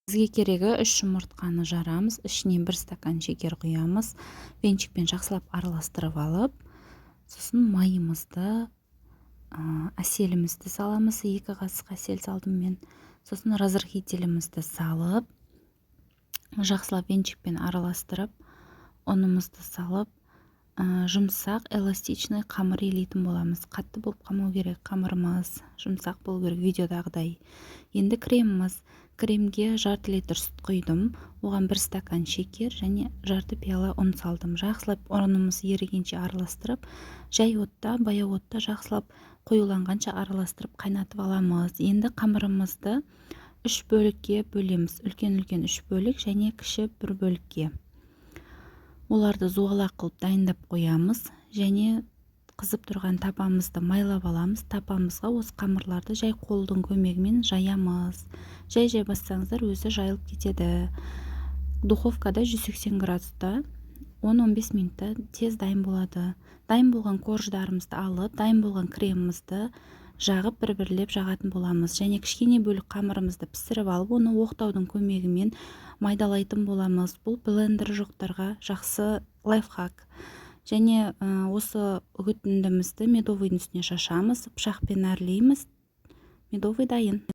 Бізге керегі 3 жұмыртқаны жарамыз, ішіне 1 стакан шекер құямыз, венчикпен жақсылап араластырып алып, сосын майымызды, әселімізді саламыз, 2 қасық әсел салдым мен. Сосын разрыхителімізді салып, жақсылап венчикпен араластырып, ұнымызды салып, жұмсақ эластичный қамыр илейтін боламыз. Қатты болып қалмау керек қамырымыз, жұмсақ болу керек видеодағыдай. Енді креміміз. Кремге жарты литр сүт құйдым, оған 1 стакан шекер және жарты пиала ұн салдым. Жақсылап ұнымыз ерігенше араластырып, жай отта, баяу отта жақсылап қоюланғанша араластырып қайнатып аламыз. Енді қамырымызды 3 бөлікке бөлеміз. Үлкен-үлкен 3 бөлік және кіші 1 бөлікке. Оларды зуалақ қылып дайындап қоямыз және қызып тұрған тапамызды майлап аламыз. Тапамызға осы қамырларды жай қолдың көмегімен жаямыз. Жай бассаңыздар өзі жайылып кетеді. Духовкада 180 градуста 10-15 минутта тез дайын болады. Дайын болған корждарымызды алып, дайын болған кремімізді жағып бір-бірлеп жағатын боламыз. Және кішкене бөлік қамырымызды пісіріп алып, оны оқтаудың көмегімен майдалайтын боламыз. Бұл блендер жоқтарға жақсы лайфхак. Және осы үгітіндімізді медовыйдың үстіне шашамыз, пышақпен әрлейміз. Медовый дайын.